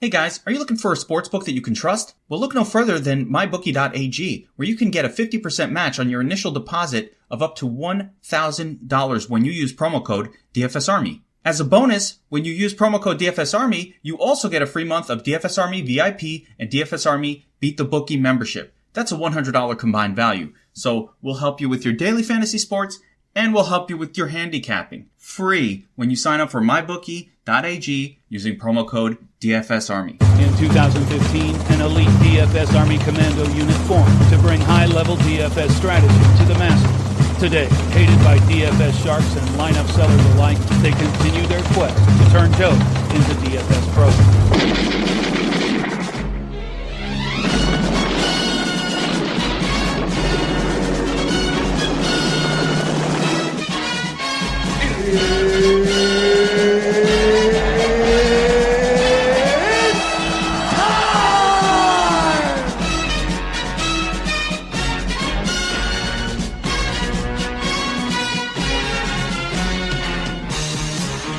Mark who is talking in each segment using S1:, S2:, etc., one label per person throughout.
S1: Hey guys, are you looking for a sportsbook that you can trust? Well, look no further than mybookie.ag, where you can get a 50% match on your initial deposit of up to $1,000 when you use promo code DFSArmy. As a bonus, when you use promo code DFSArmy, you also get a free month of DFS Army VIP and DFS Army Beat the Bookie membership. That's a $100 combined value. So we'll help you with your daily fantasy sports and we'll help you with your handicapping. Free when you sign up for mybookie.ag using promo code DFSArmy.
S2: In 2015, an elite DFS Army Commando unit formed to bring high-level DFS strategy to the masses. Today, hated by DFS sharks and lineup sellers alike, they continue their quest to turn Joe into DFS pros.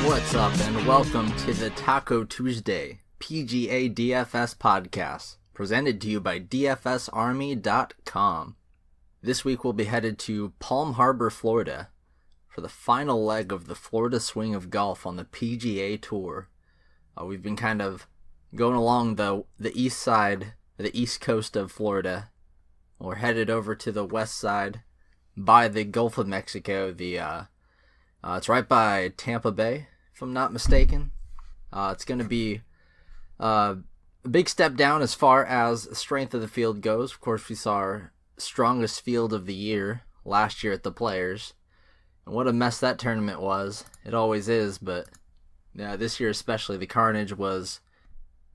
S3: What's up, and welcome to the Taco Tuesday PGA DFS podcast, presented to you by DFSArmy.com. This week we'll be headed to Palm Harbor, Florida, for the final leg of the Florida swing of golf on the PGA Tour. We've been kind of going along the east side, the east coast of Florida. We're headed over to the west side by the Gulf of Mexico. It's right by Tampa Bay, if I'm not mistaken. It's going to be a big step down as far as strength of the field goes. Of course, we saw our strongest field of the year last year at the Players. And what a mess that tournament was. It always is, but this year especially, the carnage was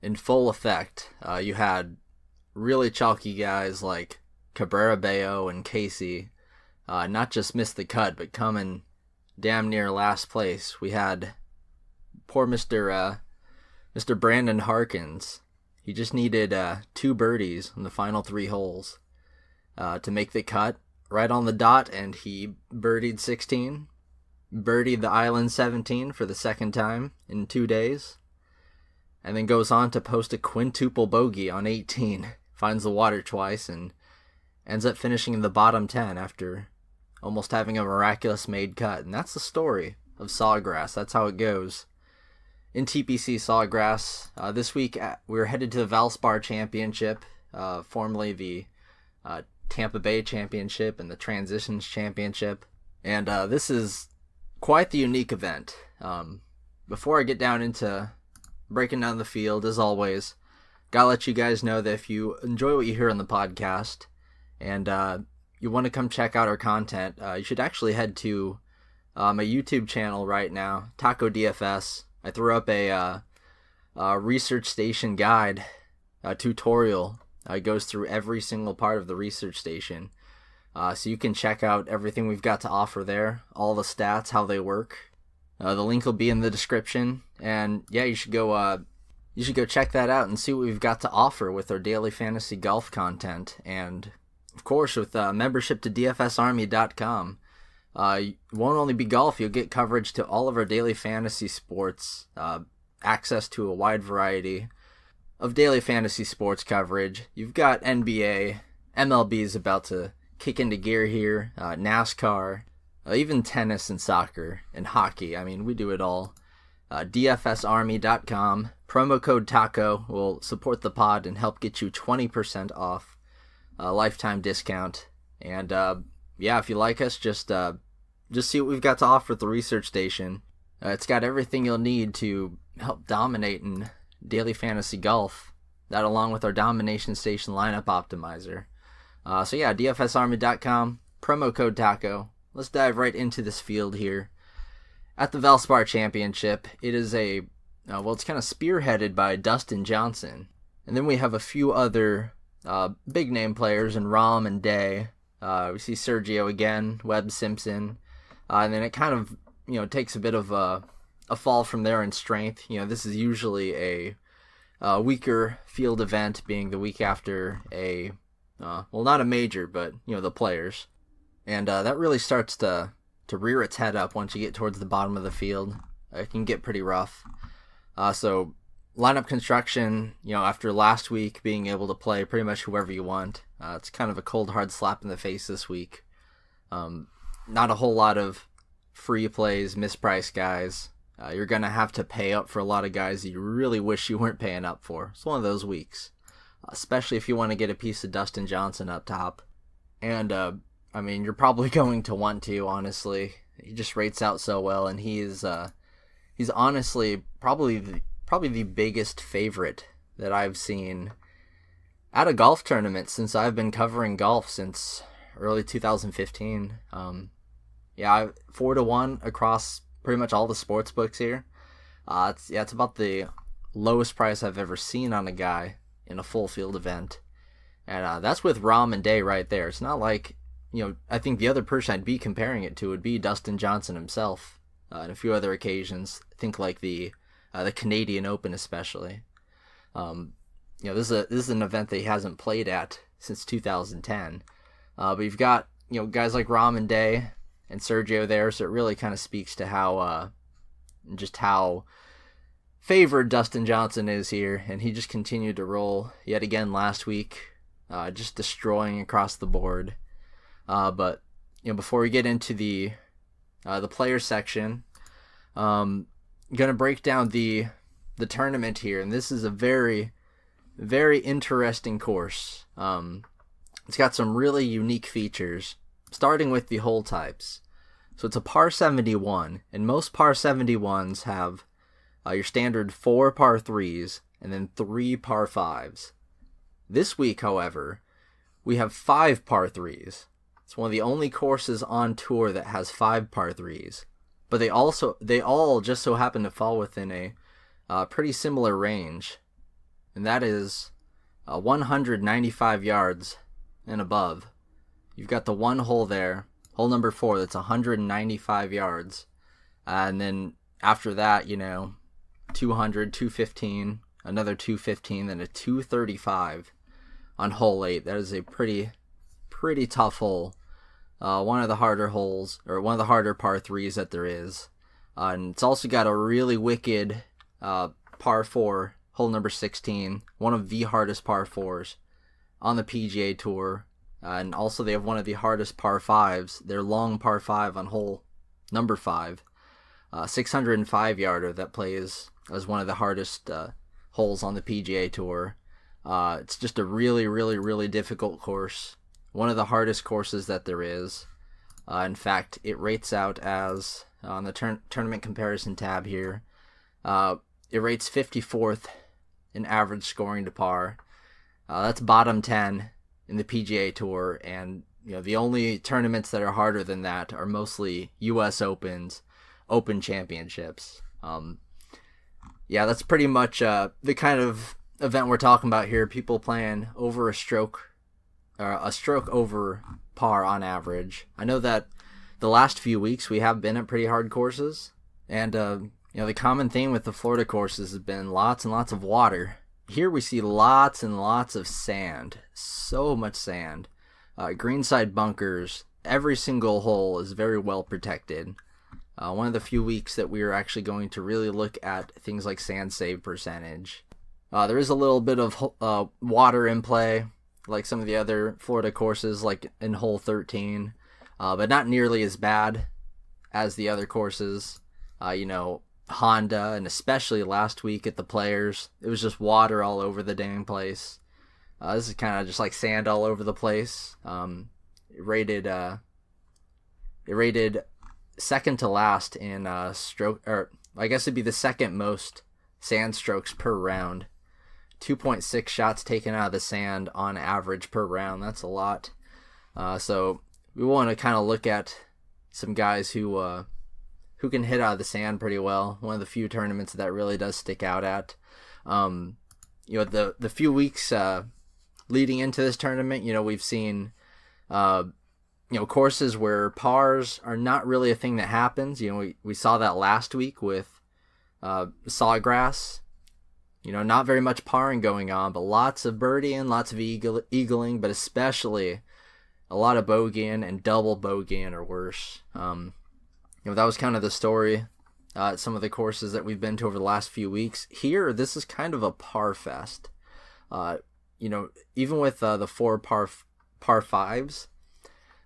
S3: in full effect. You had really chalky guys like Cabrera Bello and Casey not just miss the cut, but come in damn near last place. We had poor Mr. Brandon Harkins. He just needed 2 birdies in the final 3 holes to make the cut right on the dot, and he birdied 16, birdied the island 17 for the second time in 2 days, and then goes on to post a quintuple bogey on 18, finds the water twice, and ends up finishing in the bottom 10 after almost having a miraculous made cut. And that's the story of Sawgrass. That's how it goes in TPC Sawgrass. This week we were headed to the Valspar Championship, formerly the Tampa Bay Championship and the Transitions Championship. And this is quite the unique event. Before I get down into breaking down the field, as always, gotta let you guys know that if you enjoy what you hear on the podcast and you want to come check out our content, you should actually head to my YouTube channel right now, Taco DFS. I threw up a research station guide, a tutorial. It goes through every single part of the research station. So you can check out everything we've got to offer there, all the stats, how they work. The link will be in the description. And yeah, you should go check that out and see what we've got to offer with our daily fantasy golf content. And of course, with membership to DFSArmy.com, it won't only be golf, you'll get coverage to all of our daily fantasy sports, access to a wide variety of daily fantasy sports coverage. You've got NBA, MLB is about to kick into gear here, NASCAR, even tennis and soccer and hockey. I mean, we do it all. DFSArmy.com, promo code TACO will support the pod and help get you 20% off. Lifetime discount. And yeah, if you like us, just see what we've got to offer at the research station. It's got everything you'll need to help dominate in daily fantasy golf. That along with our domination station lineup optimizer. So yeah, DFSArmy.com, promo code TACO. Let's dive right into this field here. At the Valspar Championship, it is it's kind of spearheaded by Dustin Johnson. And then we have a few other big name players in Rahm and Day. We see Sergio again, Webb Simpson, and then it kind of takes a bit of a fall from there in strength. This is usually a weaker field event, being the week after a not a major, but the Players, and that really starts to rear its head up once you get towards the bottom of the field. It can get pretty rough. So lineup construction, after last week being able to play pretty much whoever you want, it's kind of a cold hard slap in the face this week. Not a whole lot of free plays, mispriced guys. You're going to have to pay up for a lot of guys that you really wish you weren't paying up for. It's one of those weeks, especially if you want to get a piece of Dustin Johnson up top. And, you're probably going to want to, honestly. He just rates out so well, and he's honestly probably the biggest favorite that I've seen at a golf tournament since I've been covering golf since early 2015. 4-1 across pretty much all the sports books here. It's about the lowest price I've ever seen on a guy in a full field event, and that's with Rahm and Day right there. It's not like, I think the other person I'd be comparing it to would be Dustin Johnson himself, and a few other occasions. I think like the Canadian Open especially. This is an event that he hasn't played at since 2010. But you've got guys like Rahm and Day and Sergio there, so it really kind of speaks to how favored Dustin Johnson is here, and he just continued to roll yet again last week, just destroying across the board. But before we get into the player section, I'm gonna break down the tournament here, and this is a very, very interesting course. It's got some really unique features, starting with the hole types. So it's a par 71, and most par 71s have your standard 4 par 3s and then 3 par 5s. This week, however, we have 5 par 3s. It's one of the only courses on tour that has 5 par 3s. But they all just so happen to fall within a pretty similar range, and that is 195 yards and above. You've got the one hole there, hole number 4, that's 195 yards, and then after that, 200, 215, another 215, then a 235 on hole 8. That is a pretty tough hole. One of the harder holes, or one of the harder par 3s that there is. And it's also got a really wicked par 4, hole number 16, one of the hardest par 4s on the PGA Tour. And also they have one of the hardest par 5s, their long par 5 on hole number 5. 605 yarder that plays as one of the hardest holes on the PGA Tour. It's just a really, really, really difficult course. One of the hardest courses that there is. In fact, it rates out as, on the tournament comparison tab here, it rates 54th in average scoring to par. That's bottom 10 in the PGA Tour, and the only tournaments that are harder than that are mostly U.S. Opens, Open Championships. That's pretty much the kind of event we're talking about here. People playing over a stroke over par on average. I know that the last few weeks we have been at pretty hard courses, and the common theme with the Florida courses has been lots and lots of water. Here we see lots and lots of sand, so much sand. Greenside bunkers, every single hole is very well protected. One of the few weeks that we are actually going to really look at things like sand save percentage. There is a little bit of water in play, like some of the other Florida courses, like in hole 13, but not nearly as bad as the other courses. Honda, and especially last week at the Players, it was just water all over the dang place. This is kind of just like sand all over the place. It rated second to last in stroke, or I guess it'd be the second most sand strokes per round. 2.6 shots taken out of the sand on average per round. That's a lot. So we want to kind of look at some guys who can hit out of the sand pretty well. One of the few tournaments that really does stick out at. The few weeks leading into this tournament, we've seen courses where pars are not really a thing that happens. We saw that last week with Sawgrass. Not very much parring going on, but lots of birdieing, lots of eagling, but especially a lot of bogeying and double bogeying or worse. That was kind of the story some of the courses that we've been to over the last few weeks. Here, this is kind of a par fest. Even with the 4 par fives,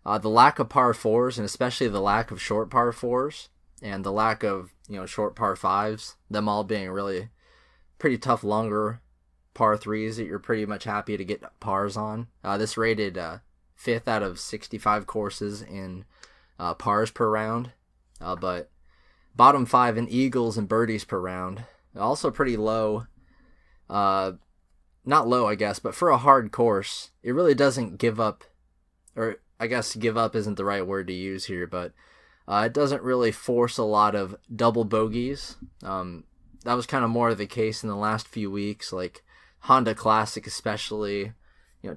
S3: the lack of par fours, and especially the lack of short par fours, and the lack of short par fives, them all being really pretty tough longer par threes that you're pretty much happy to get pars on. This rated 5th out of 65 courses in pars per round, but bottom 5 in eagles and birdies per round. Also pretty low. Not low, I guess, but for a hard course, it really doesn't give up, or I guess give up isn't the right word to use here, but it doesn't really force a lot of double bogeys. That was kind of more of the case in the last few weeks, like Honda Classic especially,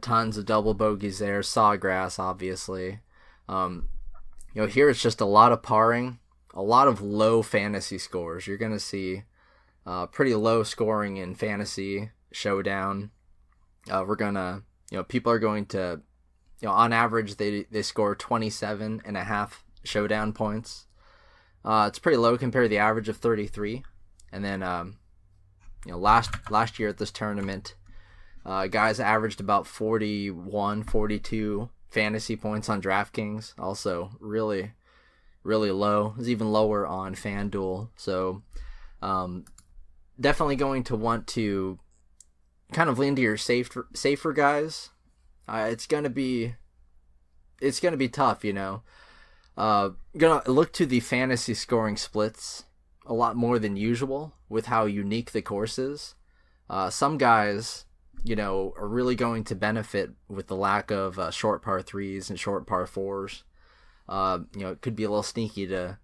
S3: tons of double bogeys there, Sawgrass obviously. Here it's just a lot of parring, a lot of low fantasy scores. You're going to see pretty low scoring in fantasy showdown. People are going to, on average they score 27.5 showdown points. It's pretty low compared to the average of 33. And then last year at this tournament, guys averaged about 41, 42 fantasy points on DraftKings. Also really, really low. It was even lower on FanDuel. So definitely going to want to kind of lean to your safer guys. It's gonna be tough, Gonna look to the fantasy scoring splits a lot more than usual with how unique the course is. Some guys, are really going to benefit with the lack of short par threes and short par fours. It could be a little sneaky to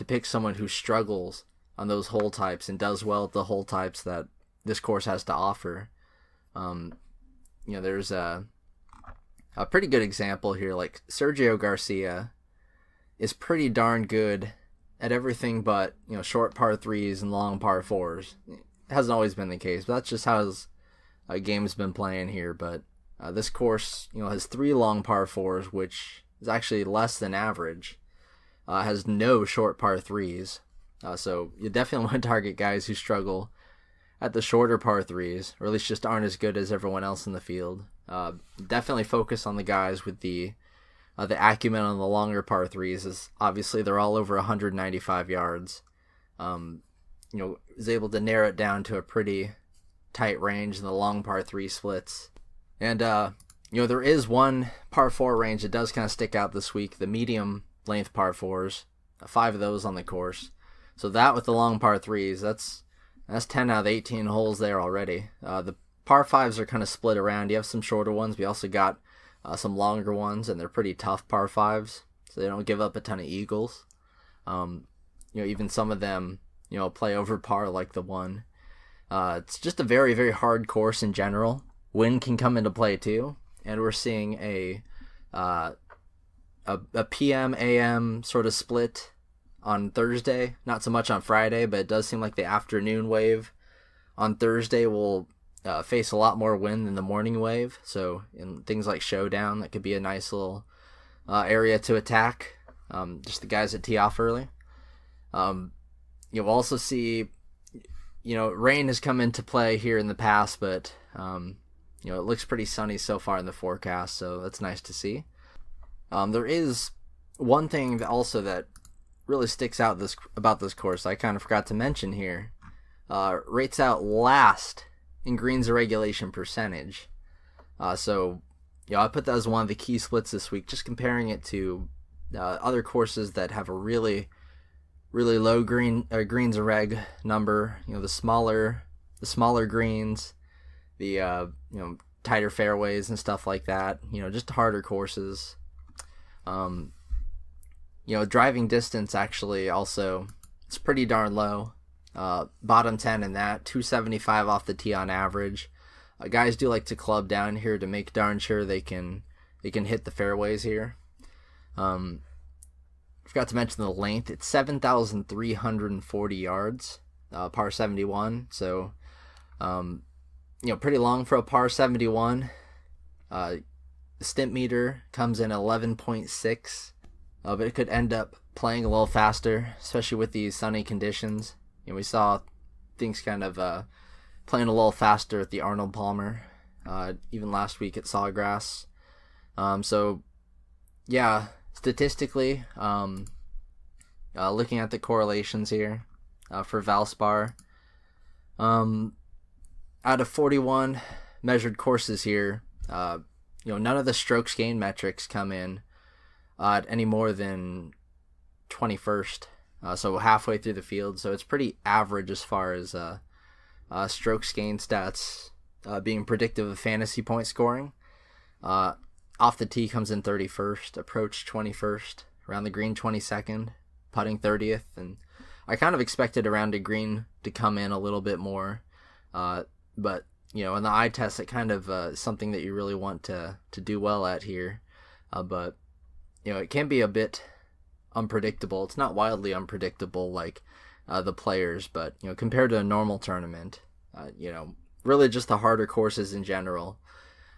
S3: pick someone who struggles on those hole types and does well at the hole types that this course has to offer. There's a pretty good example here, like Sergio Garcia is pretty darn good at everything but, short par threes and long par fours. It hasn't always been the case, but that's just how his game's been playing here. But this course, has 3 long par fours, which is actually less than average. Has no short par threes. So you definitely want to target guys who struggle at the shorter par threes, or at least just aren't as good as everyone else in the field. Definitely focus on the guys with the acumen on the longer par threes, as obviously they're all over 195 yards. Is able to narrow it down to a pretty tight range in the long par 3 splits. And there is one par 4 range that does kind of stick out this week, the medium length par 4s, 5 of those on the course. So that with the long par 3s, that's 10 out of 18 holes there already. The par 5s are kind of split around. You have some shorter ones. We also got some longer ones, and they're pretty tough par 5s, so they don't give up a ton of eagles. Even some of them, play over par like the one. It's just a very, very hard course in general. Wind can come into play too, and we're seeing a PM AM sort of split on Thursday. Not so much on Friday, but it does seem like the afternoon wave on Thursday will face a lot more wind than the morning wave. So in things like showdown, that could be a nice little area to attack. Just the guys that tee off early. You'll also see, rain has come into play here in the past, but it looks pretty sunny so far in the forecast, so that's nice to see. There is one thing that really sticks out about this course I kind of forgot to mention here. Rates out last in greens and regulation percentage. I put that as one of the key splits this week, just comparing it to other courses that have a really, really low greens and reg number. The smaller greens, the tighter fairways and stuff like that. Just harder courses. Driving distance actually also, it's pretty darn low. Bottom 10 in that, 275 off the tee on average. Guys do like to club down here to make darn sure they can hit the fairways here. Forgot to mention the length. It's 7,340 yards, par 71. So, pretty long for a par 71. The stimp meter comes in 11.6. But it could end up playing a little faster, especially with these sunny conditions. We saw things kind of playing a little faster at the Arnold Palmer, even last week at Sawgrass. So, yeah, statistically, looking at the correlations here for Valspar, out of 41 measured courses here, none of the strokes gained metrics come in at any more than 21st, so halfway through the field. So it's pretty average as far as strokes gained stats being predictive of fantasy point scoring. Off the tee comes in 31st, approach 21st, around the green 22nd, putting 30th, and I kind of expected around the green to come in a little bit more, but in the eye test, it kind of is something that you really want to do well at here, but it can be a bit unpredictable. It's not wildly unpredictable like the players, but compared to a normal tournament, really just the harder courses in general,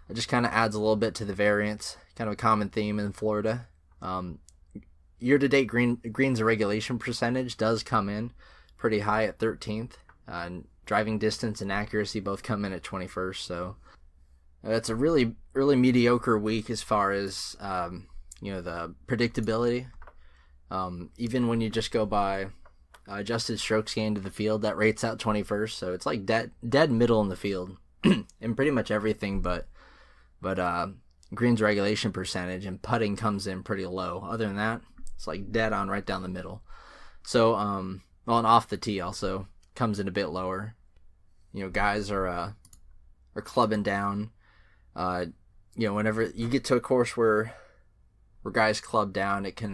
S3: it just kind of adds a little bit to the variance. Kind of a common theme in Florida. Year-to-date greens regulation percentage does come in pretty high at 13th, and driving distance and accuracy both come in at 21st. So it's a really, really mediocre week as far as the predictability. Even when you just go by adjusted strokes gained to the field, that rates out 21st. So it's like dead middle in the field in pretty much everything, but greens regulation percentage and putting comes in pretty low. Other than that, it's like dead on right down the middle. So and off the tee also comes in a bit lower. Guys are clubbing down. Whenever you get to a course where guys club down, it can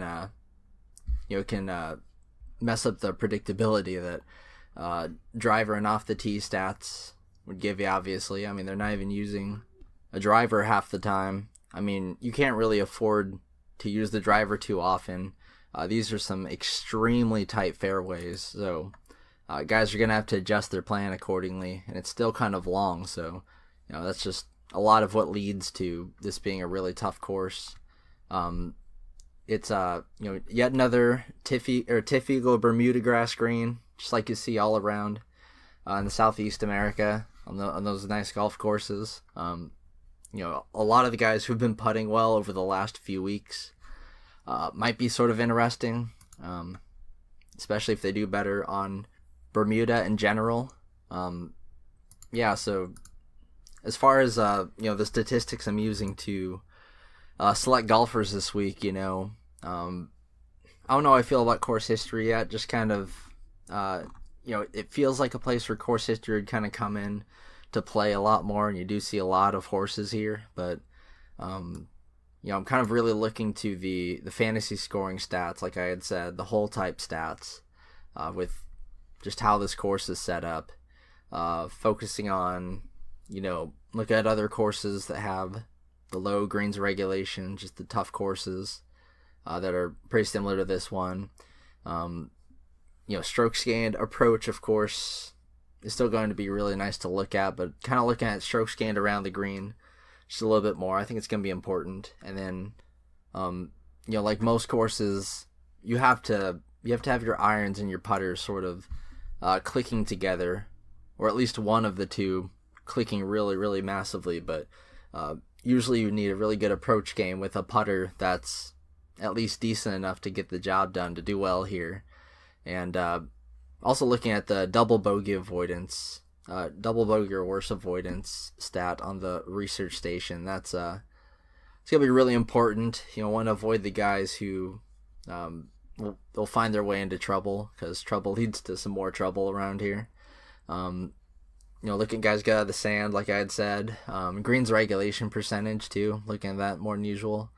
S3: mess up the predictability that driver and off the tee stats would give you. Obviously, they're not even using a driver half the time. You can't really afford to use the driver too often. These are some extremely tight fairways, so guys are going to have to adjust their plan accordingly, and it's still kind of long, so that's just a lot of what leads to this being a really tough course. It's yet another Tiff-Eagle Bermuda grass green, just like you see all around in the Southeast America on those nice golf courses. A lot of the guys who've been putting well over the last few weeks might be sort of interesting, especially if they do better on Bermuda in general. So as far as the statistics I'm using to select golfers this week, I don't know how I feel about course history yet. Just kind of it feels like a place where course history would kind of come in to play a lot more, and you do see a lot of horses here, but I'm kind of really looking to the fantasy scoring stats, like I had said, the whole type stats, with just how this course is set up, focusing on look at other courses that have the low greens regulation, just the tough courses that are pretty similar to this one. Strokes gained approach, of course, is still going to be really nice to look at, but kind of looking at strokes gained around the green just a little bit more, I think it's going to be important. And then, like most courses, you have to have your irons and your putters sort of clicking together, or at least one of the two clicking really, really massively. But usually you need a really good approach game with a putter that's at least decent enough to get the job done to do well here. And also looking at the double bogey avoidance, double bogey or worse avoidance stat on the research station. That's it's gonna be really important. Want to avoid the guys who they'll find their way into trouble, because trouble leads to some more trouble around here. Looking at guys get out of the sand, like I had said. Greens regulation percentage too, looking at that more than usual.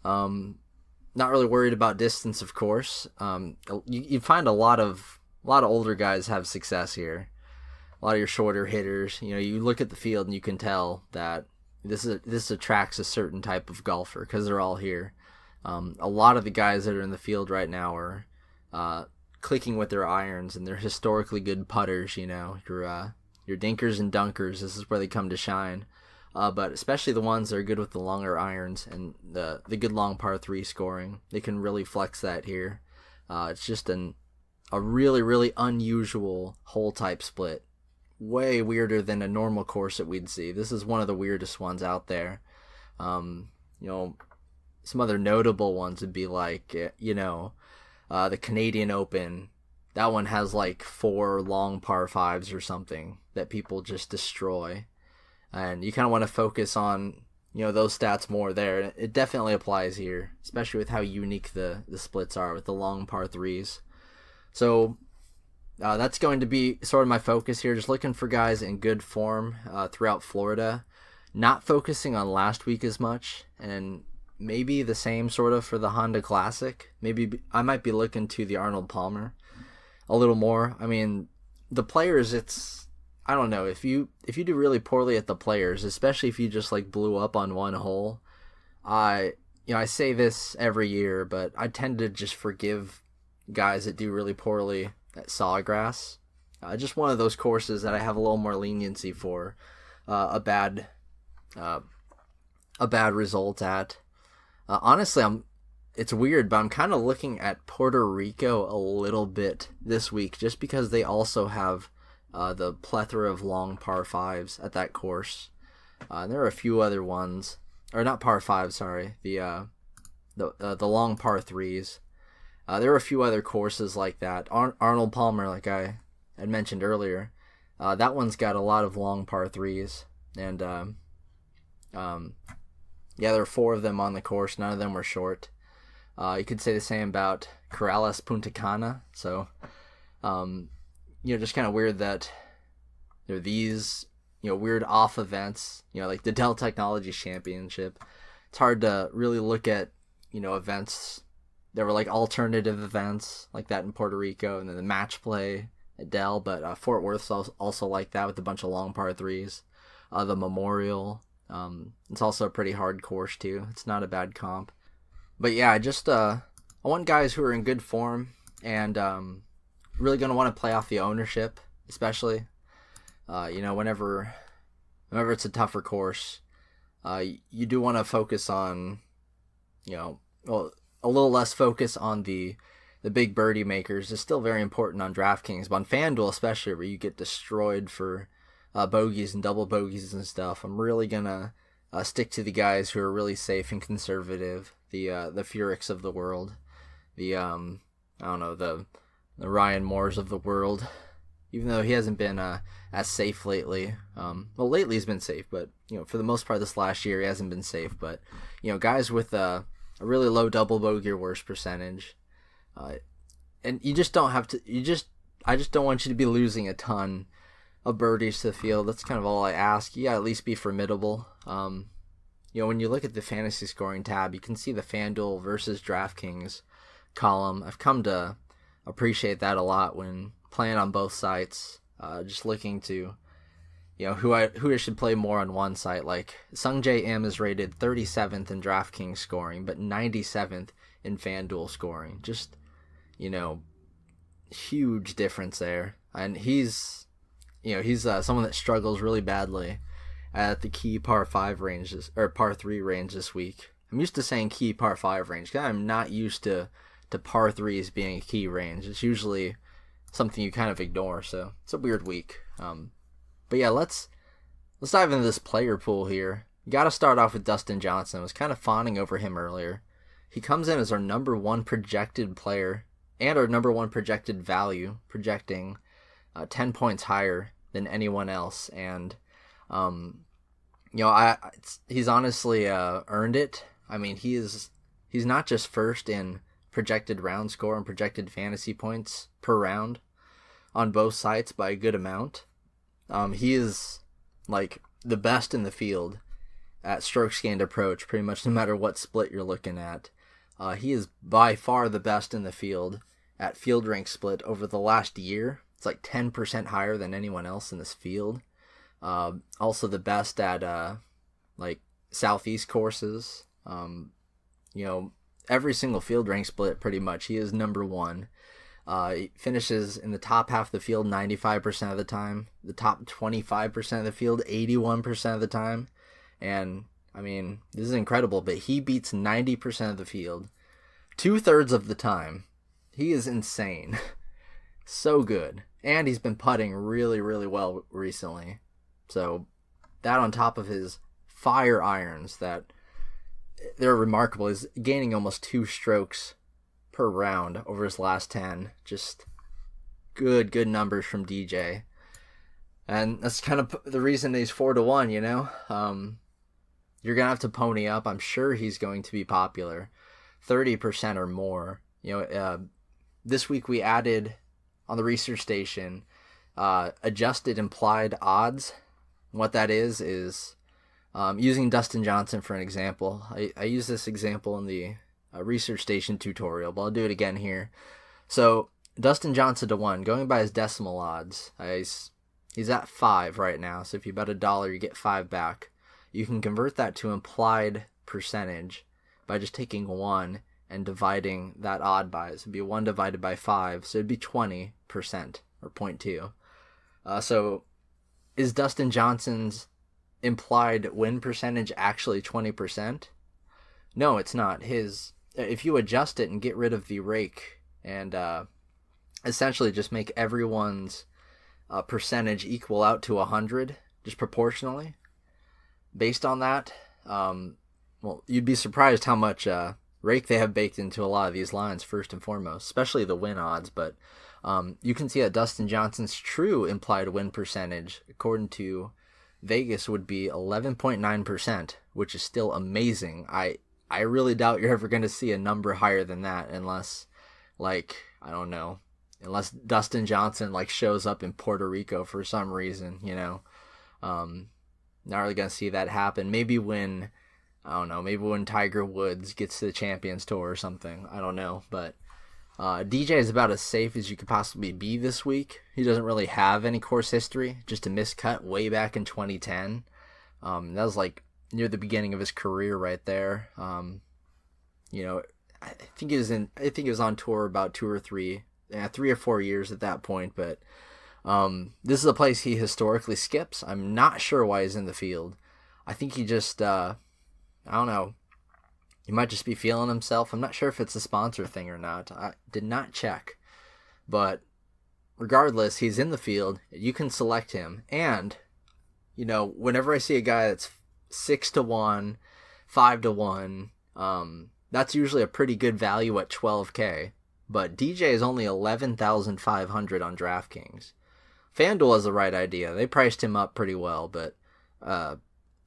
S3: Not really worried about distance, of course. You find a lot of older guys have success here. A lot of your shorter hitters, you look at the field and you can tell that this attracts a certain type of golfer because they're all here. A lot of the guys that are in the field right now are clicking with their irons, and they're historically good putters. Your dinkers and dunkers, this is where they come to shine. But especially the ones that are good with the longer irons and the good long par 3 scoring, they can really flex that here. It's just a really, really unusual hole type split. Way weirder than a normal course that we'd see. This is one of the weirdest ones out there. Some other notable ones would be like, the Canadian Open. That one has like 4 long par 5s or something that people just destroy. And you kind of want to focus on, those stats more there. It definitely applies here, especially with how unique the splits are with the long par 3s. So that's going to be sort of my focus here, just looking for guys in good form throughout Florida, not focusing on last week as much, and maybe the same sort of for the Honda Classic. Maybe I might be looking to the Arnold Palmer a little more. I mean, the Players, I don't know, if you do really poorly at the Players, especially if you just like blew up on one hole, I say this every year, but I tend to just forgive guys that do really poorly at Sawgrass. Just one of those courses that I have a little more leniency for a bad result at. Honestly, it's weird, but I'm kind of looking at Puerto Rico a little bit this week, just because they also have the plethora of long par 5s at that course. There are a few other ones, or not par 5, sorry, the long par 3s. There are a few other courses like that. Arnold Palmer, like I had mentioned earlier, that one's got a lot of long par 3s, and there are 4 of them on the course. None of them were short. You could say the same about Corrales Punta Cana. So, just kind of weird that there are these, weird off events, like the Dell Technologies Championship. It's hard to really look at, events. There were like alternative events like that in Puerto Rico, and then the match play at Dell, but Fort Worth's also like that with a bunch of long par 3s. The Memorial, it's also a pretty hard course too. It's not a bad comp. But yeah, I want guys who are in good form and really going to want to play off the ownership, especially. Whenever it's a tougher course, you do want to focus on, a little less focus on the big birdie makers is still very important on DraftKings, but on FanDuel especially, where you get destroyed for bogeys and double bogeys and stuff, I'm really gonna stick to the guys who are really safe and conservative, the Furics of the world, the Ryan Moores of the world, even though he hasn't been as safe lately. Lately he's been safe, but for the most part this last year he hasn't been safe. But guys with a really low double bogey or worse percentage, and you just don't have to. I just don't want you to be losing a ton of birdies to the field. That's kind of all I ask. You gotta at least be formidable. When you look at the fantasy scoring tab, you can see the FanDuel versus DraftKings column. I've come to appreciate that a lot when playing on both sites. Just looking to, who I should play more on one site. Like Sungjae Im is rated 37th in DraftKings scoring, but 97th in FanDuel scoring. Just, huge difference there. And he's someone that struggles really badly at the key par 5 ranges or par 3 range this week. I'm used to saying key par 5 range. I'm not used to par 3s being a key range. It's usually something you kind of ignore, so it's a weird week. But yeah, let's dive into this player pool here. You got to start off with Dustin Johnson. I was kind of fawning over him earlier. He comes in as our number 1 projected player and our number 1 projected value, projecting 10 points higher than anyone else. And he's honestly earned it. I mean, he's not just first in projected round score and projected fantasy points per round on both sites by a good amount. He is like the best in the field at strokes gained approach, pretty much no matter what split you're looking at. He is by far the best in the field at field rank split over the last year. It's like 10% higher than anyone else in this field. Also the best at like Southeast courses. Every single field rank split pretty much, he is number 1. He finishes in the top half of the field 95% of the time, the top 25% of the field 81% of the time. And I mean, this is incredible, but he beats 90% of the field 2/3 of the time. He is insane. So good. And he's been putting really, really well recently. So that on top of his fire irons that they're remarkable. He's gaining almost 2 strokes per round over his last 10. Just good numbers from DJ. And that's kind of the reason he's 4-1, you know? You're going to have to pony up. I'm sure he's going to be popular. 30% or more. You know, this week we added on the research station adjusted implied odds. What that is using Dustin Johnson for an example. I use this example in the research station tutorial, but I'll do it again here. So Dustin Johnson to 1, going by his decimal odds, he's at 5 right now. So if you bet $1, you get 5 back. You can convert that to implied percentage by just taking 1 and dividing that odd by it. So it'd be 1 divided by 5, so it'd be 20% or 0.2. So is Dustin Johnson's implied win percentage actually 20%? No, it's not. If you adjust it and get rid of the rake and essentially just make everyone's percentage equal out to 100, just proportionally, based on that, well, you'd be surprised how much rake they have baked into a lot of these lines, first and foremost, especially the win odds. But you can see that Dustin Johnson's true implied win percentage, according to Vegas, would be 11.9%, which is still amazing. I really doubt you're ever going to see a number higher than that unless, like, I don't know, unless Dustin Johnson, like, shows up in Puerto Rico for some reason, you know. Not really going to see that happen. Maybe when Tiger Woods gets to the Champions Tour or something. I don't know. But DJ is about as safe as you could possibly be this week. He doesn't really have any course history. Just a miscut way back in 2010. That was like near the beginning of his career right there. You know, I think he was on tour about 3 or 4 years at that point. But this is a place he historically skips. I'm not sure why he's in the field. I think he just, I don't know. He might just be feeling himself. I'm not sure if it's a sponsor thing or not. I did not check. But regardless, he's in the field. You can select him. And, you know, whenever I see a guy that's 6-1, 5-1, that's usually a pretty good value at $12K. But DJ is only $11,500 on DraftKings. FanDuel has the right idea. They priced him up pretty well, but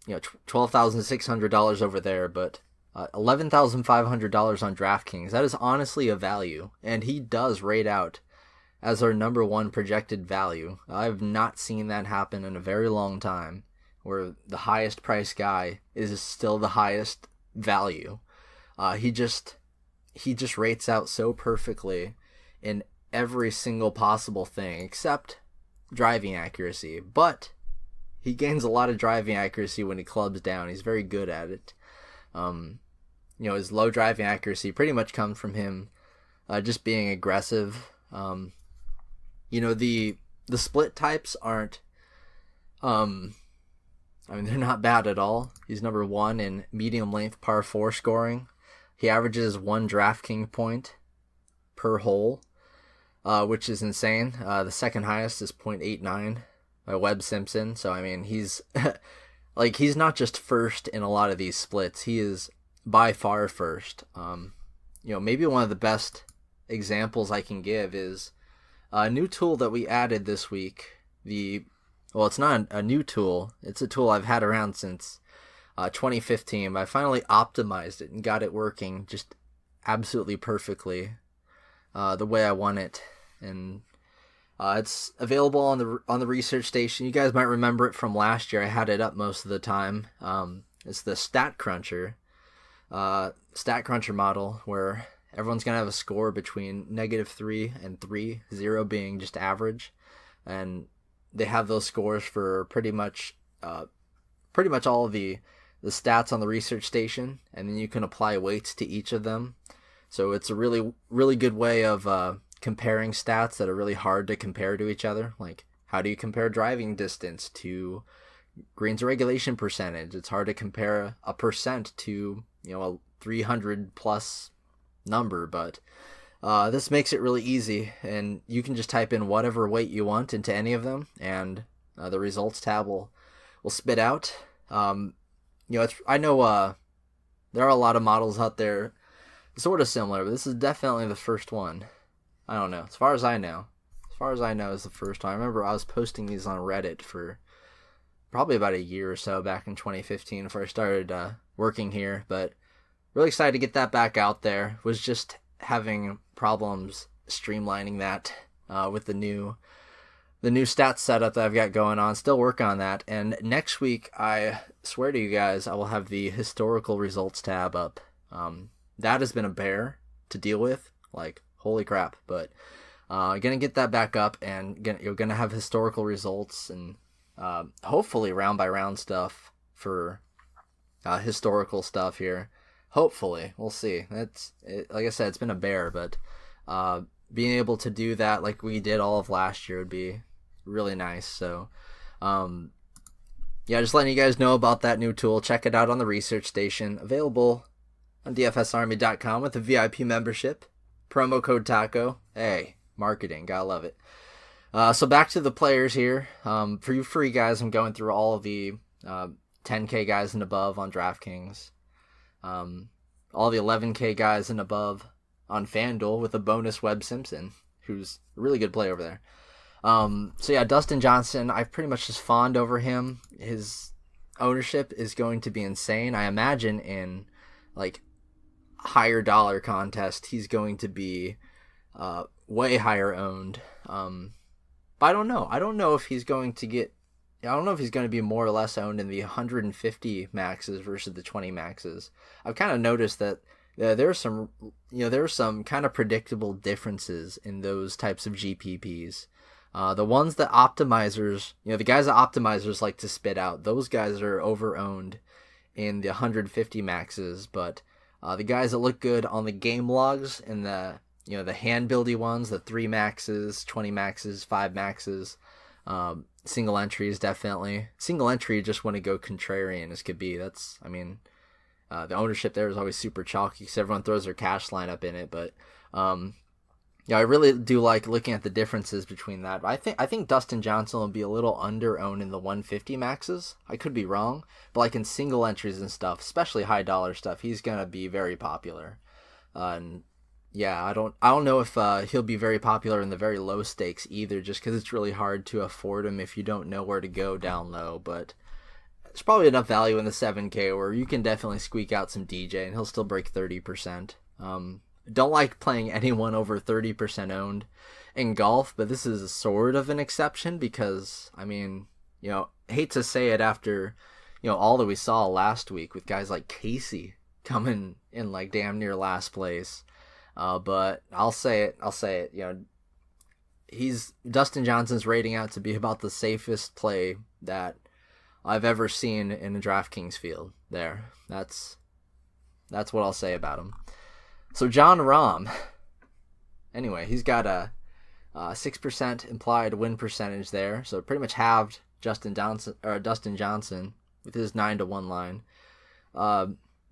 S3: you know, $12,600 over there, but $11,500 on DraftKings. That is honestly a value, and he does rate out as our number 1 projected value. I've not seen that happen in a very long time, where the highest price guy is still the highest value. He just rates out so perfectly in every single possible thing except driving accuracy, but he gains a lot of driving accuracy when he clubs down. He's very good at it. You know, his low driving accuracy pretty much comes from him just being aggressive. You know, the split types aren't, I mean, they're not bad at all. He's number 1 in medium length par 4 scoring. He averages 1 DraftKings point per hole, which is insane. The second highest is 0.89 by Webb Simpson. So, I mean, he's like, he's not just first in a lot of these splits. He is by far first. You know, maybe one of the best examples I can give is a new tool that we added this week. Well, it's not a new tool. It's a tool I've had around since 2015. But I finally optimized it and got it working just absolutely perfectly the way I want it. And it's available on the research station. You guys might remember it from last year. I had it up most of the time. It's the Stat Cruncher model, where everyone's gonna have a score between -3 and 3, 0 being just average, and they have those scores for pretty much all of the stats on the research station, and then you can apply weights to each of them. So it's a really, really good way of comparing stats that are really hard to compare to each other. Like, how do you compare driving distance to greens regulation percentage? It's hard to compare a percent to, you know, a 300 plus number, but This makes it really easy, and you can just type in whatever weight you want into any of them, and the results tab will spit out. I know there are a lot of models out there sort of similar, but this is definitely the first one. I don't know. As far as I know is the first one. I remember I was posting these on Reddit for probably about a year or so back in 2015 before I started working here, but really excited to get that back out there. Was just having problems streamlining that with the new stats setup that I've got going on. Still working on that, and next week, I swear to you guys, I will have the historical results tab up. That has been a bear to deal with, like holy crap, but gonna get that back up, and you're gonna have historical results and hopefully round by round stuff for historical stuff here. Hopefully, we'll see. Like I said, it's been a bear, but being able to do that like we did all of last year would be really nice. So just letting you guys know about that new tool. Check it out on the research station, available on dfsarmy.com with a VIP membership. Promo code TACO. Hey, marketing, gotta love it. So back to the players here. For you free guys, I'm going through all of the 10K guys and above on DraftKings. All the 11K guys and above on FanDuel with a bonus Webb Simpson, who's a really good play over there. Dustin Johnson, I've pretty much just fawned over him. His ownership is going to be insane. I imagine in like higher dollar contest, he's going to be way higher owned. But I don't know. I don't know if he's going to be more or less owned in the 150 maxes versus the 20 maxes. I've kind of noticed that there's some kind of predictable differences in those types of GPPs. The ones that optimizers, the guys that optimizers like to spit out, those guys are over-owned in the 150 maxes, but the guys that look good on the game logs and the hand-buildy ones, the 3 maxes, 20 maxes, 5 maxes, single entries, definitely. Single entry, just want to go contrarian as could be. The ownership there is always super chalky because everyone throws their cash lineup in it, but I really do like looking at the differences between that. I think Dustin Johnson will be a little under-owned in the 150 maxes. I could be wrong, but like in single entries and stuff, especially high dollar stuff, he's gonna be very popular. I don't know if he'll be very popular in the very low stakes either, just because it's really hard to afford him if you don't know where to go down low. But there's probably enough value in the 7K where you can definitely squeak out some DJ and he'll still break 30%. Don't like playing anyone over 30% owned in golf, but this is sort of an exception because, hate to say it after, all that we saw last week with guys like Casey coming in like damn near last place. But I'll say it. Dustin Johnson's rating out to be about the safest play that I've ever seen in a DraftKings field there. That's what I'll say about him. So John Rahm, anyway, he's got a 6% implied win percentage there, so pretty much halved Dustin Johnson with his 9-1 line.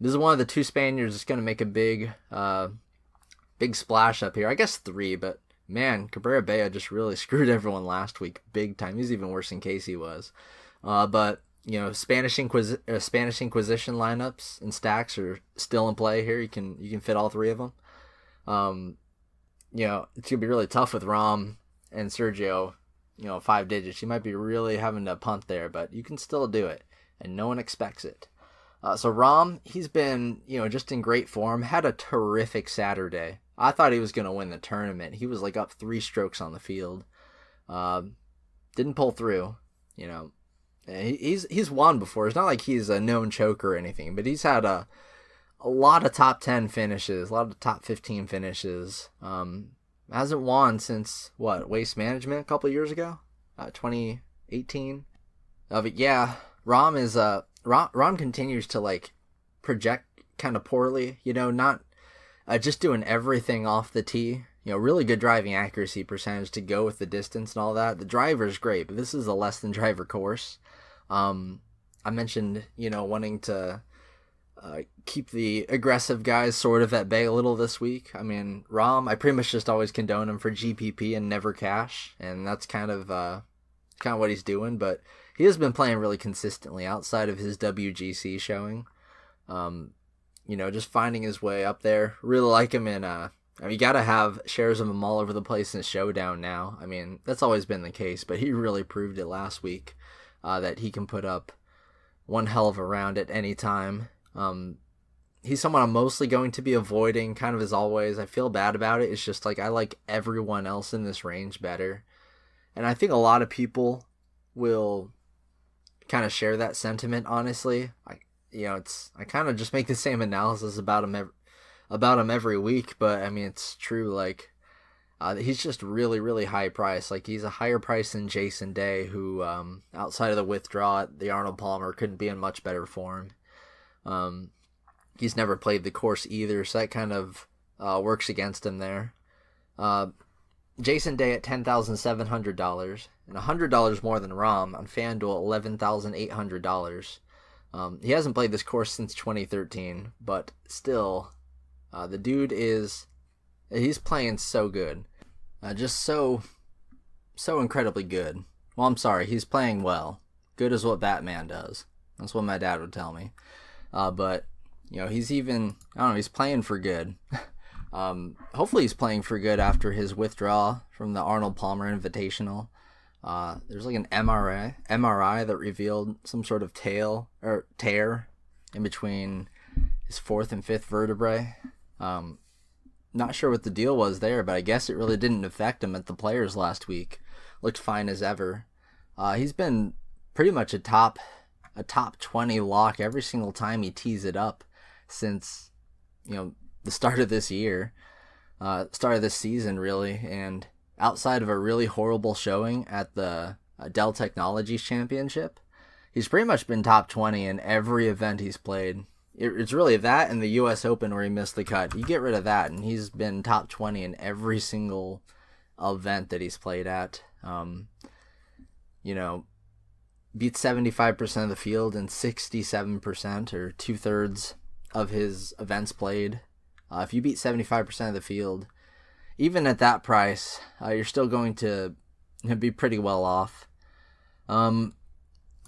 S3: This is one of the 2 Spaniards that's going to make a big splash up here. I guess 3, but man, Cabrera Bello just really screwed everyone last week big time. He's even worse than Casey was. But Spanish Inquisition lineups and stacks are still in play here. You can fit all 3 of them. It's gonna be really tough with Rahm and Sergio. 5 digits. You might be really having to punt there, but you can still do it, and no one expects it. So Rahm, he's been just in great form. Had a terrific Saturday. I thought he was gonna win the tournament. He was like up 3 strokes on the field. Didn't pull through. He's won before. It's not like he's a known choker or anything, but he's had a lot of top 10 finishes, a lot of top 15 finishes. Hasn't won since Waste Management a couple of years ago, 2018. But yeah, Rahm continues to project kind of poorly. Not just doing everything off the tee. Really good driving accuracy percentage to go with the distance and all that. The driver is great, but this is a less than driver course. I mentioned, wanting to keep the aggressive guys sort of at bay a little this week. I mean, Rahm, I pretty much just always condone him for GPP and never cash, and that's kind of what he's doing. But he has been playing really consistently outside of his WGC showing. Just finding his way up there. Really like him in. You got to have shares of him all over the place in Showdown now. I mean, that's always been the case, but he really proved it last week that he can put up one hell of a round at any time. He's someone I'm mostly going to be avoiding, kind of as always. I feel bad about it. It's just like I like everyone else in this range better. And I think a lot of people will kind of share that sentiment, honestly. I kind of just make the same analysis about him every week, but I mean, it's true. Like, he's just really, really high price. Like, he's a higher price than Jason Day, who, outside of the withdrawal at the Arnold Palmer, couldn't be in much better form. He's never played the course either, so that kind of works against him there. Jason Day at $10,700 and $100 more than Rahm on FanDuel, $11,800. He hasn't played this course since 2013, but still, the dude he's playing so good. Just so incredibly good. Well, I'm sorry, he's playing well. Good is what Batman does. That's what my dad would tell me. But, he's he's playing for good. Hopefully he's playing for good after his withdrawal from the Arnold Palmer Invitational. There's like an MRI that revealed some sort of tear in between his fourth and fifth vertebrae. Not sure what the deal was there, but I guess it really didn't affect him at the Players last week. Looked fine as ever. He's been pretty much a top 20 lock every single time he tees it up since, the start of this year, start of this season, really. And outside of a really horrible showing at the Dell Technologies Championship, he's pretty much been top 20 in every event he's played. It's really that and the U.S. Open where he missed the cut. You get rid of that, and he's been top 20 in every single event that he's played at. Beats 75% of the field and 67%, or 2/3 of his events played. If you beat 75% of the field, even at that price, you're still going to be pretty well off.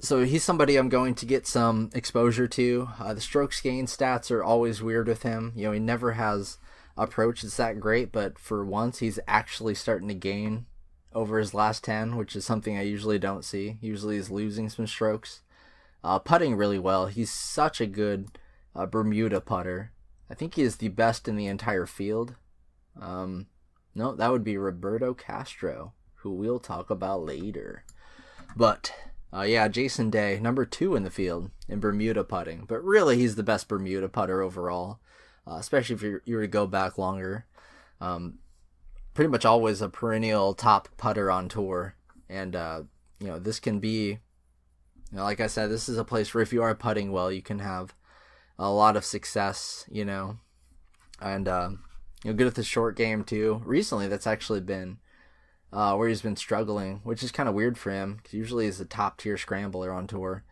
S3: So he's somebody I'm going to get some exposure to. The strokes gain stats are always weird with him. He never has approach that's that great, but for once he's actually starting to gain over his last 10, which is something I usually don't see. Usually he's losing some strokes. Putting really well. He's such a good Bermuda putter. I think he is the best in the entire field. No, that would be Roberto Castro, who we'll talk about later. But, Jason Day, number 2 in the field in Bermuda putting. But really, he's the best Bermuda putter overall, especially if you were to go back longer. Pretty much always a perennial top putter on tour. And, this can be, like I said, this is a place where if you are putting well, you can have a lot of success, and good at the short game too. Recently, that's actually been where he's been struggling, which is kind of weird for him because usually he's a top tier scrambler on tour.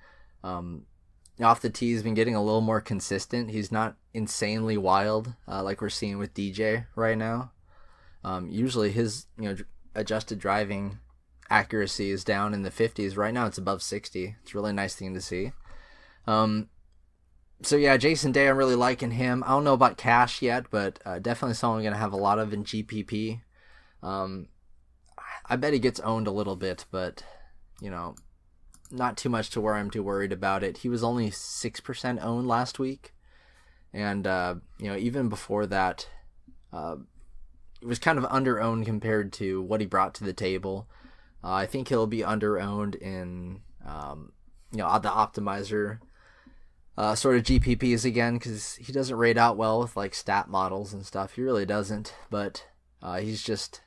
S3: Off the tee, he's been getting a little more consistent. He's not insanely wild like we're seeing with DJ right now. Usually his adjusted driving accuracy is down in the 50s. Right now it's above 60. It's a really nice thing to see. So yeah, Jason Day, I'm really liking him. I don't know about cash yet, but definitely someone I'm going to have a lot of in GPP. I bet he gets owned a little bit, but, not too much to where I'm too worried about it. He was only 6% owned last week. And, even before that, it was kind of under-owned compared to what he brought to the table. I think he'll be under-owned in, the optimizer sort of GPPs again, because he doesn't rate out well with like stat models and stuff. He really doesn't, but he's just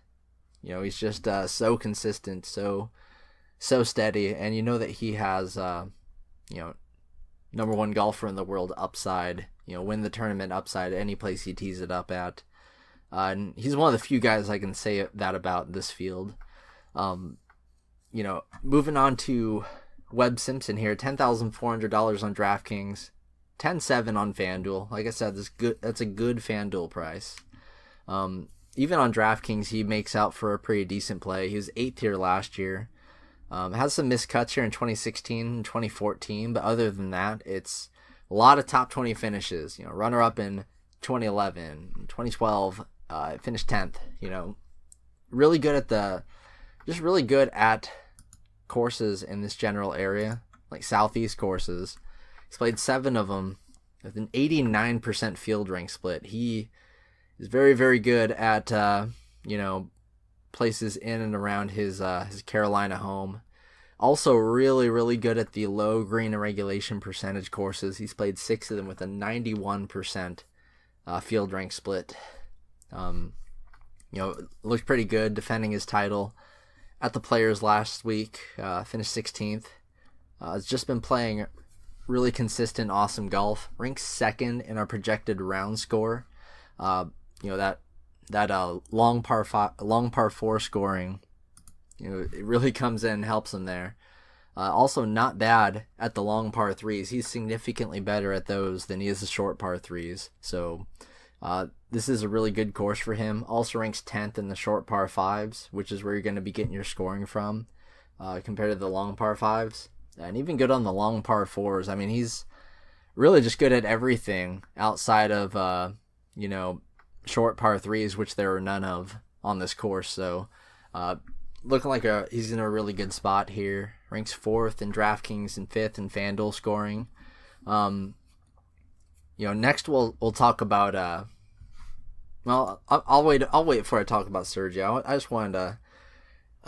S3: so consistent, so steady, and that he has number 1 golfer in the world upside, win the tournament upside any place he tees it up at, and he's one of the few guys I can say that about this field. Moving on to Webb Simpson here, $10,400 on DraftKings. 10-7 on FanDuel. Like I said, that's a good FanDuel price. Even on DraftKings, he makes out for a pretty decent play. He was 8th here last year. Has some missed cuts here in 2016 and 2014, but other than that, it's a lot of top 20 finishes. Runner-up in 2011, 2012, finished 10th. Really good at courses in this general area, like Southeast courses. He's played 7 of them with an 89% field rank split. He is very, very good at, places in and around his Carolina home. Also really, really good at the low green and regulation percentage courses. He's played 6 of them with a 91% field rank split. Looks pretty good defending his title at the Players last week. Finished 16th. Has just been playing really consistent, awesome golf. Ranks 2nd in our projected round score. That long par 4 scoring, it really comes in and helps him there. Also not bad at the long par 3s. He's significantly better at those than he is the short par 3s. So this is a really good course for him. Also ranks 10th in the short par 5s, which is where you're going to be getting your scoring from compared to the long par 5s. And even good on the long par 4s. I mean, he's really just good at everything outside of, short par 3s, which there are none of on this course. So looking like he's in a really good spot here. Ranks 4th in DraftKings and 5th in FanDuel scoring. Next we'll talk about I'll wait before I talk about Sergio. I just wanted to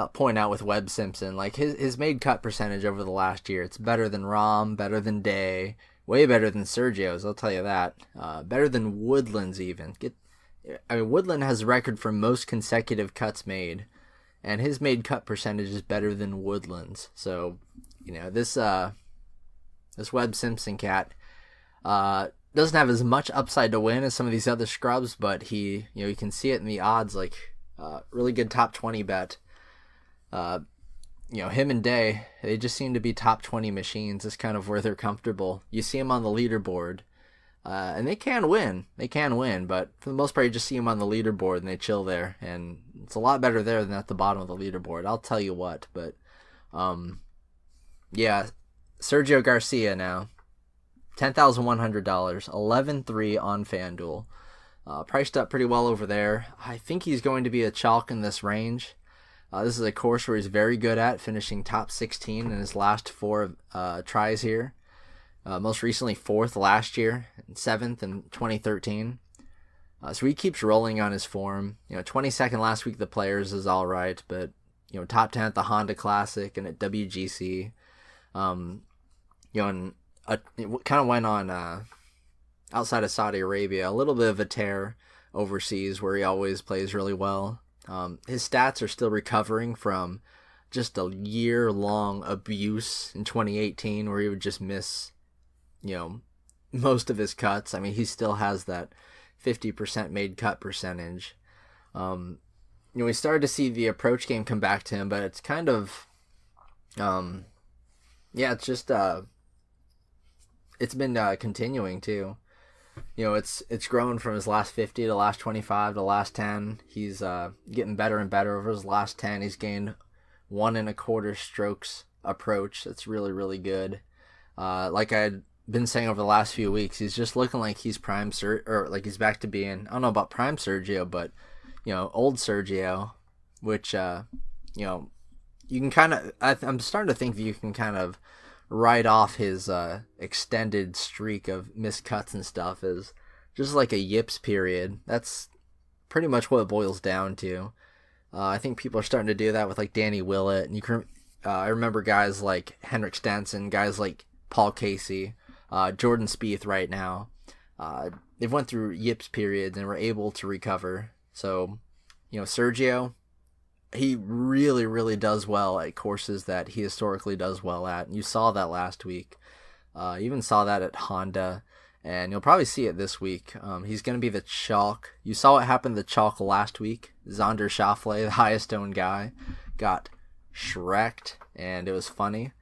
S3: point out with Webb Simpson, like his made cut percentage over the last year, it's better than Rahm, better than Day, way better than Sergio's, I'll tell you that. Better than Woodland's even. Woodland has a record for most consecutive cuts made, and his made cut percentage is better than Woodland's. So, this Webb Simpson cat doesn't have as much upside to win as some of these other scrubs, but you can see it in the odds, like really good top 20 bet. Him and Day, they just seem to be top 20 machines. That's kind of where they're comfortable. You see them on the leaderboard, and they can win, but for the most part, you just see them on the leaderboard and they chill there, and it's a lot better there than at the bottom of the leaderboard. I'll tell you what, but, Sergio Garcia now, $10,100, 11-3 on FanDuel, priced up pretty well over there. I think he's going to be a chalk in this range. This is a course where he's very good at, finishing top 16 in his last 4 tries here. Most recently 4th last year, and 7th in 2013. So he keeps rolling on his form. 22nd last week at the Players is all right, but top 10 at the Honda Classic and at WGC. And it kind of went on outside of Saudi Arabia, a little bit of a tear overseas where he always plays really well. His stats are still recovering from just a year-long abuse in 2018 where he would just miss, most of his cuts. I mean, he still has that 50% made cut percentage. We started to see the approach game come back to him, but it's kind of, it's just, it's been continuing too. It's grown from his last 50 to last 25 to last 10. He's getting better and better over his last 10. He's gained 1 1/4 strokes approach. That's really, really good. Like I'd been saying over the last few weeks, he's just looking like he's prime or like he's back to being, I don't know about prime Sergio, but old Sergio, which you can kind of, I'm starting to think that you can kind of write off his extended streak of missed cuts and stuff as just like a yips period. That's pretty much what it boils down to. I think people are starting to do that with like Danny Willett, and you can. I remember guys like Henrik Stenson, guys like Paul Casey, Jordan Spieth right now. They've went through yips periods and were able to recover. So, Sergio, he really, really does well at courses that he historically does well at. And you saw that last week. You even saw that at Honda. And you'll probably see it this week. He's going to be the chalk. You saw what happened to the chalk last week. Xander Schauffele, the highest owned guy, got shreked. And it was funny.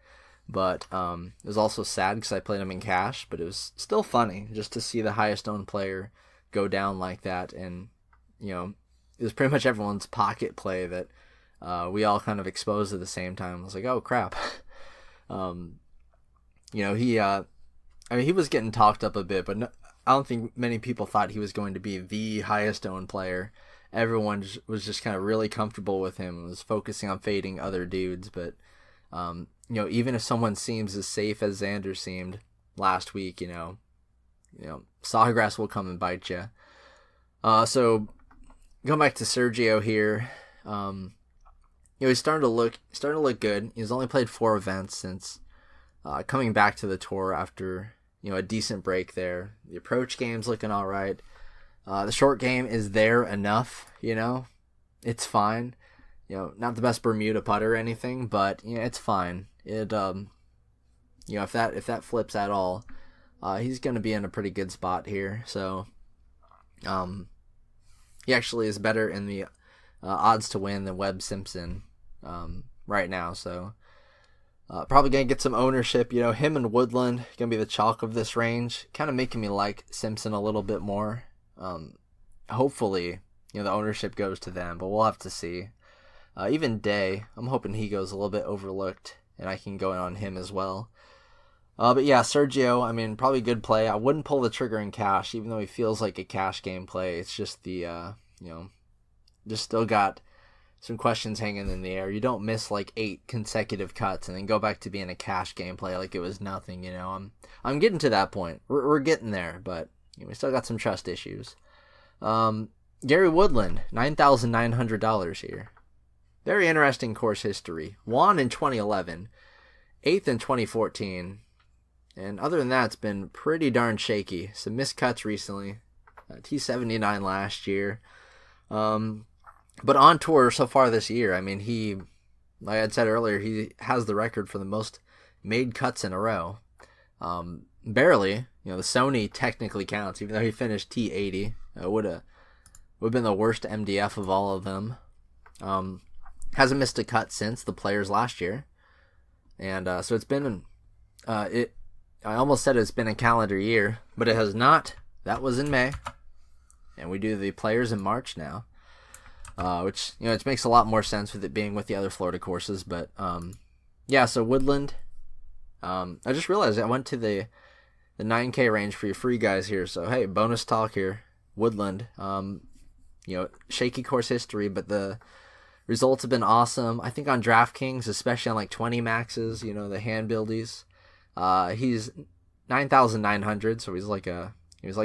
S3: But it was also sad because I played him in cash, but it was still funny just to see the highest owned player go down like that. And, it was pretty much everyone's pocket play that we all kind of exposed at the same time. I was like, oh, crap. He was getting talked up a bit, but I don't think many people thought he was going to be the highest owned player. Everyone was just kind of really comfortable with him and was focusing on fading other dudes. But, even if someone seems as safe as Xander seemed last week, Sawgrass will come and bite you. So going back to Sergio here, he's starting to look good. He's only played 4 events since coming back to the tour after a decent break there. The approach game's looking all right. The short game is there enough. It's fine. Not the best Bermuda putter or anything, but it's fine. It if that flips at all, he's going to be in a pretty good spot here. So he actually is better in the odds to win than Webb Simpson right now. So probably going to get some ownership. Him and Woodland going to be the chalk of this range, kind of making me like Simpson a little bit more. Hopefully, the ownership goes to them, but we'll have to see. Even Day, I'm hoping he goes a little bit overlooked, and I can go in on him as well. But yeah, Sergio, probably good play. I wouldn't pull the trigger in cash, even though he feels like a cash game play. It's just the, just still got some questions hanging in the air. You don't miss like 8 consecutive cuts and then go back to being a cash gameplay like it was nothing. I'm getting to that point. We're getting there, but we still got some trust issues. Gary Woodland, $9,900 here. Very interesting course history. Won in 2011, 8th in 2014, and other than that, it's been pretty darn shaky. Some missed cuts recently. T79 last year. But on tour so far this year, he, like I had said earlier, he has the record for the most made cuts in a row. Barely. The Sony technically counts, even though he finished T80. It would have been the worst MDF of all of them. Hasn't missed a cut since the Players last year. And so it's been, I almost said it's been a calendar year, but it has not. That was in May. And we do the Players in March now. Which, it makes a lot more sense with it being with the other Florida courses. But, so Woodland. I just realized I went to the 9K range for your free guys here. So, hey, bonus talk here. Woodland. Shaky course history, but the results have been awesome. I think on DraftKings, especially on like 20 maxes, the hand buildies. He's 9,900, so he's like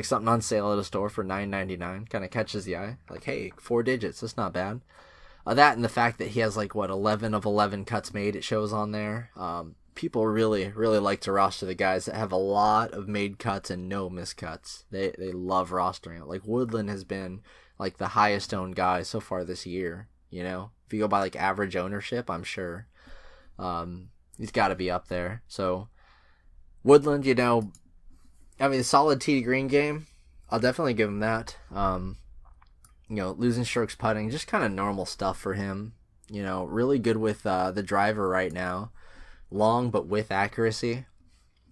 S3: something on sale at a store for $9.99. Kind of catches the eye. Like, hey, 4 digits, that's not bad. That and the fact that he has 11 of 11 cuts made, it shows on there. People really, really like to roster the guys that have a lot of made cuts and no miscuts. They love rostering it. Like, Woodland has been the highest owned guy so far this year. If you go by average ownership, I'm sure he's got to be up there. So Woodland, solid tee to green game. I'll definitely give him that. Losing strokes putting, just kind of normal stuff for him. Really good with the driver right now. Long but with accuracy.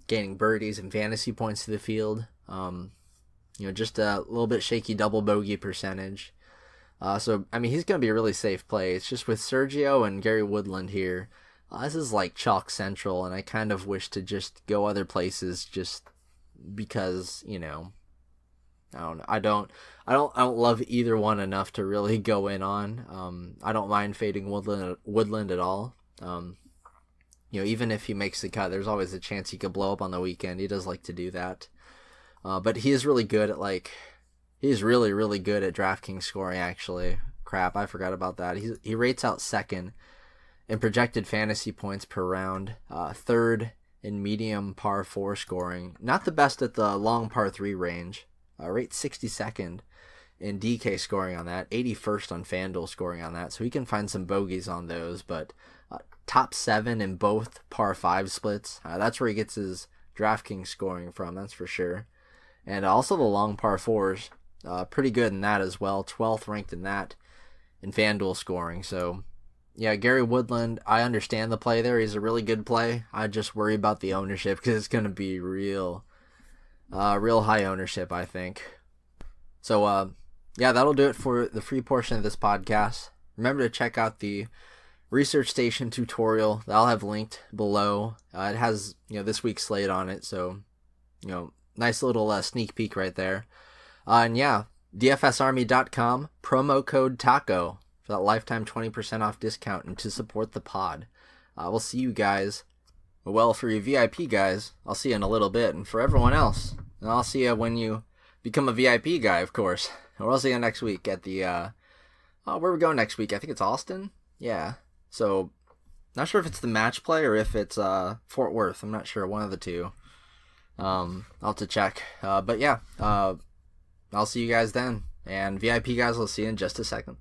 S3: Gaining birdies and fantasy points to the field. Just a little bit shaky double bogey percentage. So he's going to be a really safe play. It's just with Sergio and Gary Woodland here. This is chalk central, and I kind of wish to just go other places just because, I don't love either one enough to really go in on. I don't mind fading Woodland at all. Even if he makes the cut, there's always a chance he could blow up on the weekend. He does like to do that. But he is really good at he's really, really good at DraftKings scoring, actually. Crap, I forgot about that. He rates out second in projected fantasy points per round, third in medium par 4 scoring. Not the best at the long par 3 range. Rates 62nd in DK scoring on that, 81st on FanDuel scoring on that. So he can find some bogeys on those, but top 7 in both par 5 splits. That's where he gets his DraftKings scoring from, that's for sure. And also the long par 4s. Pretty good in that as well. 12th ranked in that in FanDuel scoring. So, yeah, Gary Woodland, I understand the play there. He's a really good play. I just worry about the ownership because it's going to be real high ownership, I think. So, yeah, that'll do it for the free portion of this podcast. Remember to check out the Research Station tutorial that I'll have linked below. It has, this week's slate on it, so, nice little sneak peek right there. And yeah, DFSArmy.com, promo code TACO for that lifetime 20% off discount and to support the pod. We'll see you guys. Well, for you VIP guys, I'll see you in a little bit. And for everyone else, and I'll see you when you become a VIP guy, of course. Or I'll see you next week at the, where we going next week? I think it's Austin? Yeah. So, not sure if it's the match play or if it's Fort Worth. I'm not sure. One of the two. I'll have to check. But yeah, I'll see you guys then. And VIP guys, I'll see you in just a second.